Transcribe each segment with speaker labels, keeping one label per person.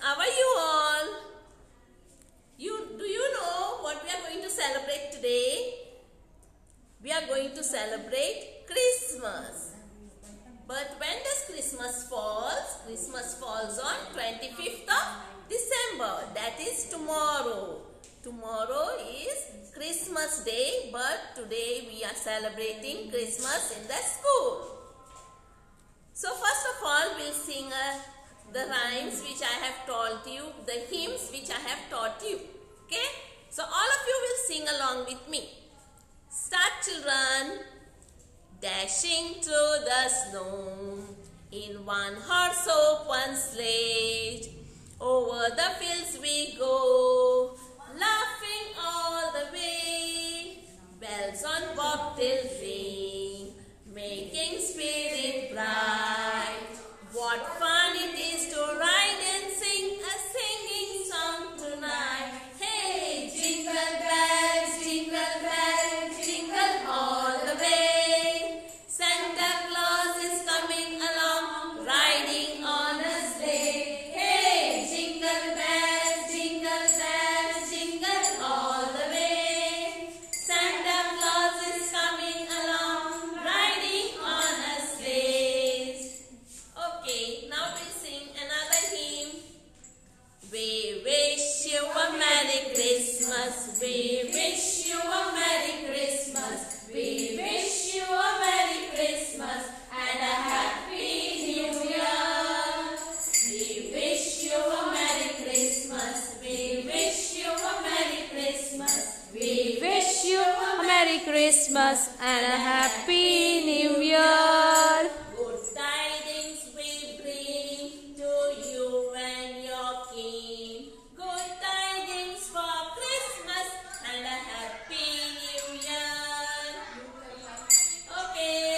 Speaker 1: How are you all? Do you know what we are going to celebrate today? We are going to celebrate Christmas. But when does Christmas falls? Christmas falls on 25th of December. That is tomorrow. Tomorrow is Christmas Day, but today we are celebrating Christmas in the school. So first of all, we'll sing the rhymes which I have taught you, the hymns which I have taught you. Okay? So all of you will sing along with me. Start, children. Dashing through the snow in one horse open sledge, over the fields we go, laughing all the way. Bells on bobtail ring, making spirit bright. What fun it is to ride and sing a singing song tonight. Hey, jingle bells, jingle all the way. Santa Claus is coming along, riding on a sleigh. Hey, jingle bells, jingle all the way. Santa Claus is coming along, riding on a sleigh. Okay, now we sing another hymn. We wish you a Merry Christmas. We wish you a Merry Christmas. We wish you a Merry Christmas and a Happy New Year. We wish you a Merry Christmas. We wish you a Merry Christmas.
Speaker 2: We wish you a Merry Christmas and a Happy New Year.
Speaker 1: Good tidings we bring to you and your King. Good tidings for Christmas and a Happy New Year. Okay,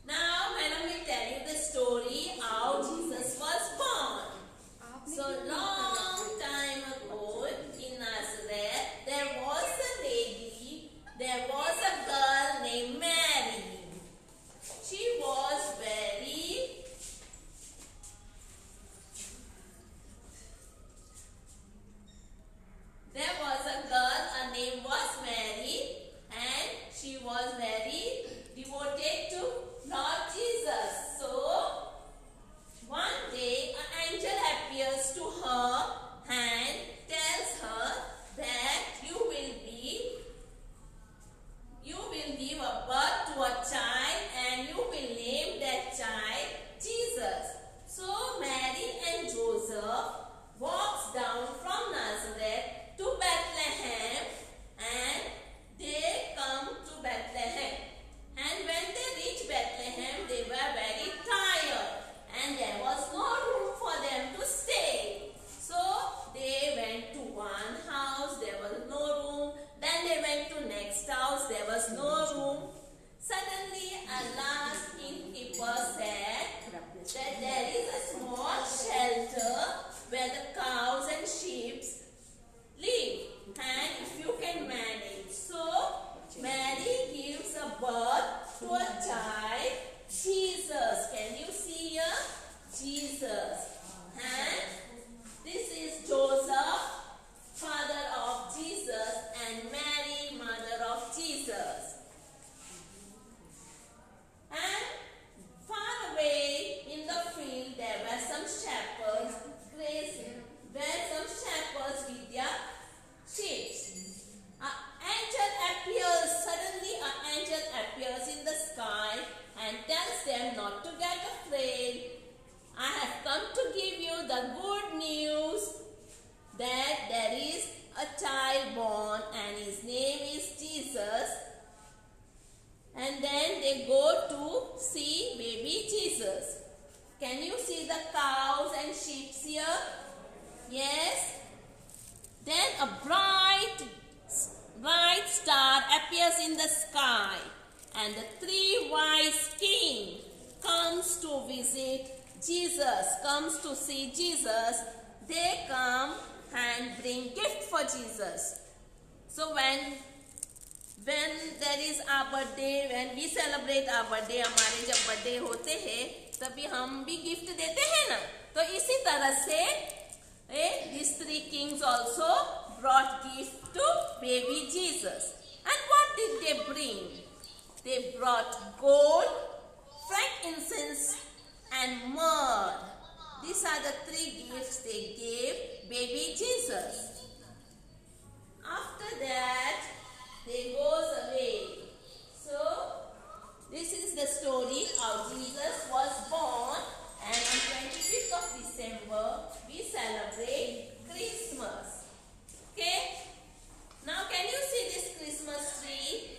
Speaker 1: now let me tell you the story how Jesus was born. So long time ago in Nazareth, there was a girl named Mary. She was there was a girl, her name was Mary, and she was very devoted to Lord Jesus. So, one day an angel appears to her and tells her that you will give a birth to a child and you will name that child Jesus. So Mary and Joseph walks down from Nazareth to Bethlehem, and they come to Bethlehem. And when they reach Bethlehem, they were very tired and there was no room for them to stay. So they went to one house, there was no room. Then they went to next house, there was no room. Suddenly a last innkeeper said that there is a small shelter where the cows and sheep live, and if you can manage. So Mary gives a birth to a child, Jesus. Can you see here? Jesus. And this is Joseph, father of Jesus, and Mary, mother of Jesus. And far away in the field there were some shepherds grazing, with their sheep. Suddenly an angel appears in the sky and tells them not to get afraid. I have come to give you the good news that there is a child born and his name is Jesus. And then they go to see baby Jesus. Can you see the cows and sheep here? Yes. Then a bright star appears in the sky, and the three wise kings comes to visit Jesus, comes to see Jesus. They come and bring gift for Jesus. So when there is our birthday, when we celebrate our birthday, हमारे जब birthday होते हैं तभी हम भी gift देते हैं ना. तो इसी तरह से three kings also brought gift to baby Jesus. And what did they bring? They brought gold, frankincense and myrrh. These are the three gifts they gave baby Jesus. After that, they goes away. So, this is the story how Jesus was born, and on 25th of December, we celebrate Christmas. Okay? Now, can you see this Christmas tree?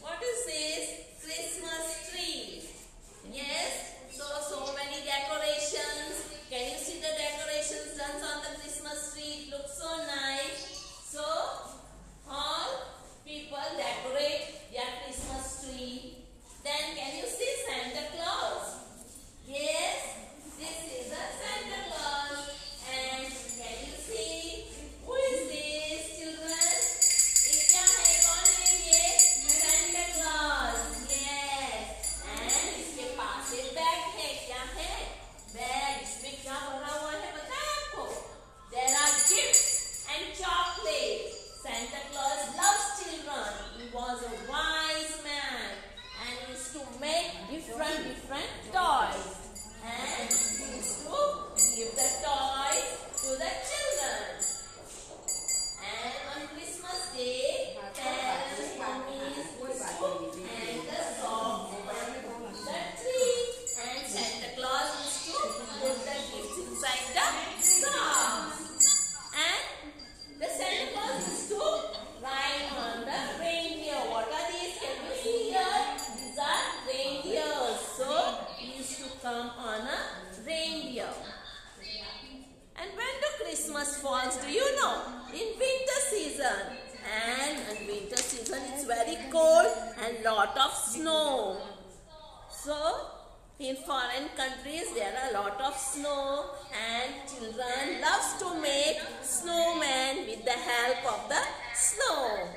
Speaker 1: What is this? Christmas tree. Yes? So many decorations. Can you see the decorations done on the Christmas tree? It looks so nice. So, all people decorate their Christmas tree. Then, can you see Santa Claus? Yes, this is a Santa Claus. And can you see who is this, children? ये क्या है? कौन है ये? Santa Claus. Yes. And इसके पास एक bag है. क्या है? बैग. इसमें क्या भरा हुआ है? पता है आपको? There are gifts and chocolates. Santa Claus loves children. He was a wise man and he used to make different toys. And he used to give the toys to the children. And on Christmas Day, parents, mummies used to hang the socks on the tree. And Santa Claus used to put the gifts inside the socks. And the Santa Claus used to ride on the reindeer. What are these? Can you see here? These are reindeers. So, he used to come on a reindeer. And when the Christmas falls, do you know? In winter season. And in winter season, it's very cold and lot of snow. So, in foreign countries, there are a lot of snow and children loves to make snowman with the help of the snow.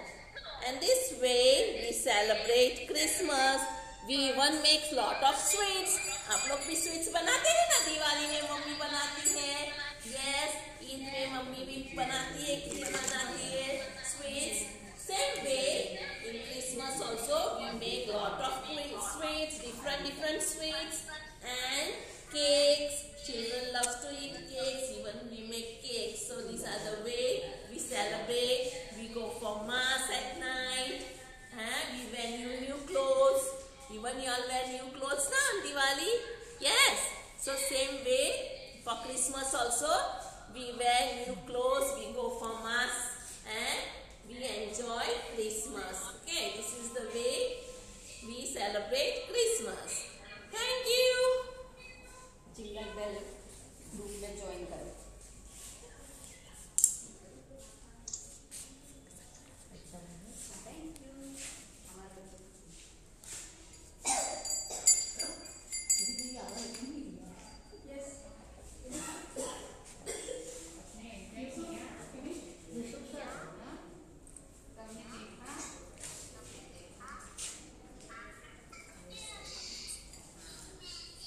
Speaker 1: And this way, we celebrate Christmas. We even make lot of sweets. आप लोग भी sweets बनाते हैं ना? दिवाली में mummy बनाती है. Yes, Eid में मम्मी भी बनाती है, खीर बनाती है, sweets. Same way, in Christmas also we make lot of sweets, different sweets and cakes. Children love to eat cakes. Even we make cakes. So these are the way we celebrate. We go for mass at night. We wear new clothes. Even you all wear new clothes now on Diwali. Yes. So same way for Christmas also we wear new clothes. We go for mass and we enjoy Christmas. Okay, this is the way we celebrate Christmas. Thank you.
Speaker 3: Jingle bell group में join करो. Thank you.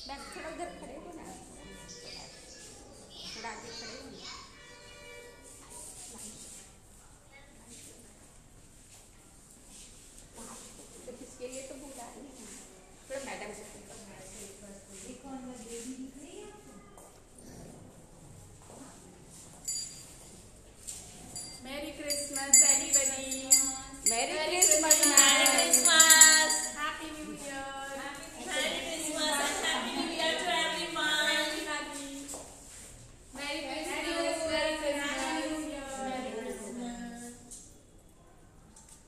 Speaker 3: मैं थोड़ा उधर खड़े हो ना, थोड़ा आगे खड़े हो ना. तो किसके लिए तो बुला रही है थोड़ा मैडम से.
Speaker 2: Merry Christmas, everybody.
Speaker 3: Merry Christmas.
Speaker 1: Merry Christmas.
Speaker 2: Happy New Year.
Speaker 1: Merry Christmas and Happy New Year to everyone.
Speaker 2: Merry Christmas.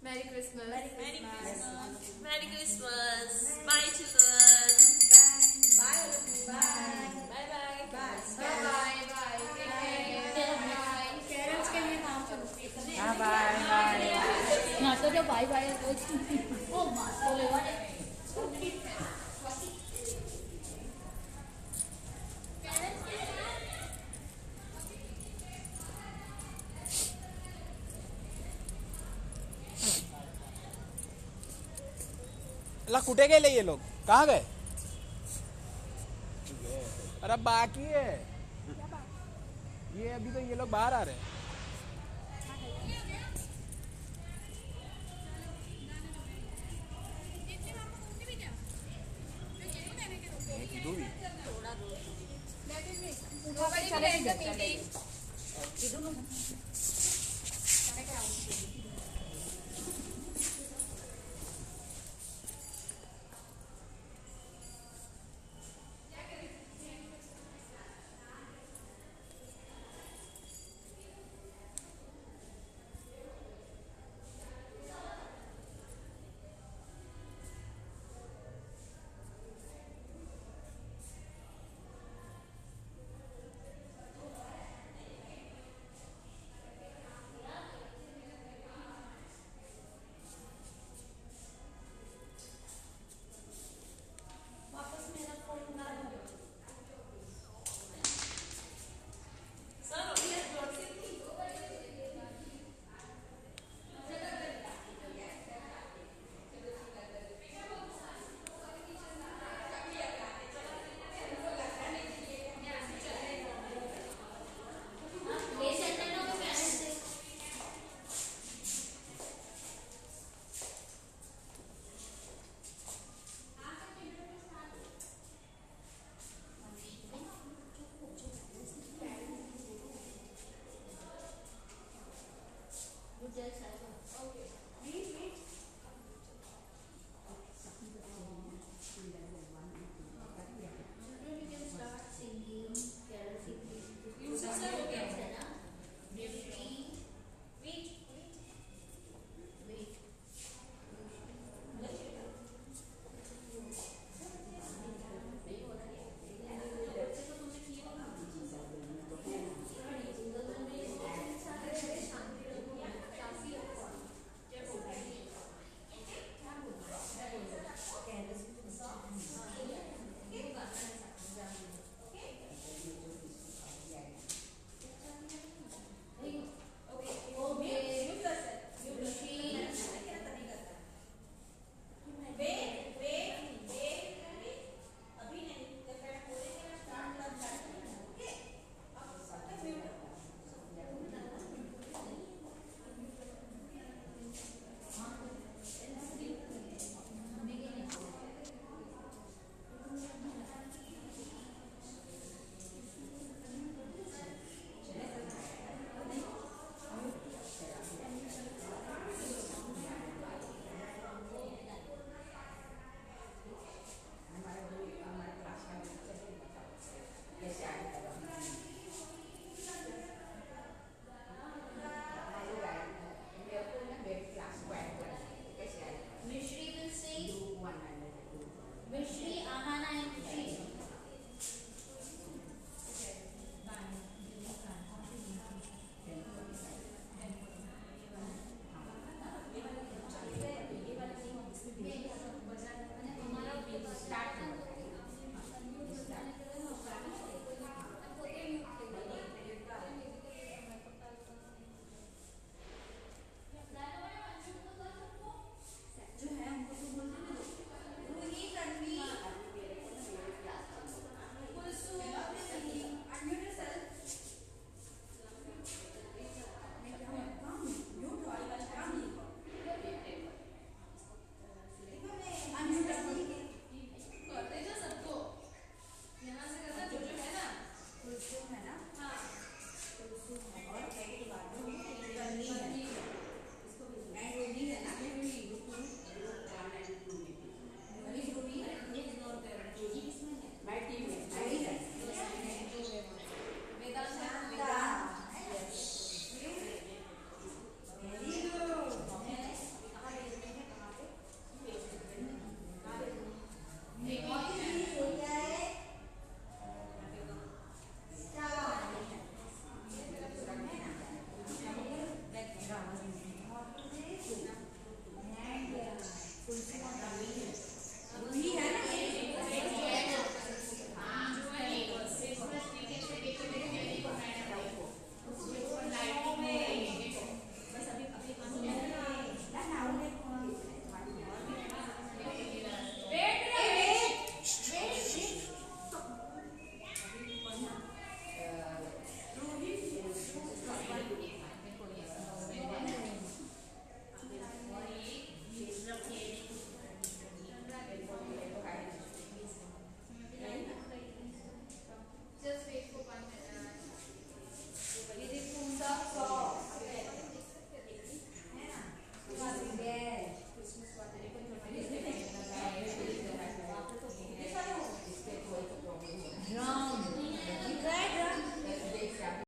Speaker 2: Merry Christmas. Merry Christmas.
Speaker 1: Merry Christmas. Merry Christmas. Bye children.
Speaker 3: Bye. Bye.
Speaker 2: Bye bye.
Speaker 3: Bye.
Speaker 2: Bye bye. Bye. Take care. Bye. Carrots के लिए नाम चलो.
Speaker 3: Bye.
Speaker 2: ना तो जो bye bye ओ मार तो ले वाले.
Speaker 4: अल्लाह कुठे गेले ये लोग? कहाँ गए? अरे बाकी है ये अभी तो ये लोग बाहर आ रहे हैं।
Speaker 1: You sister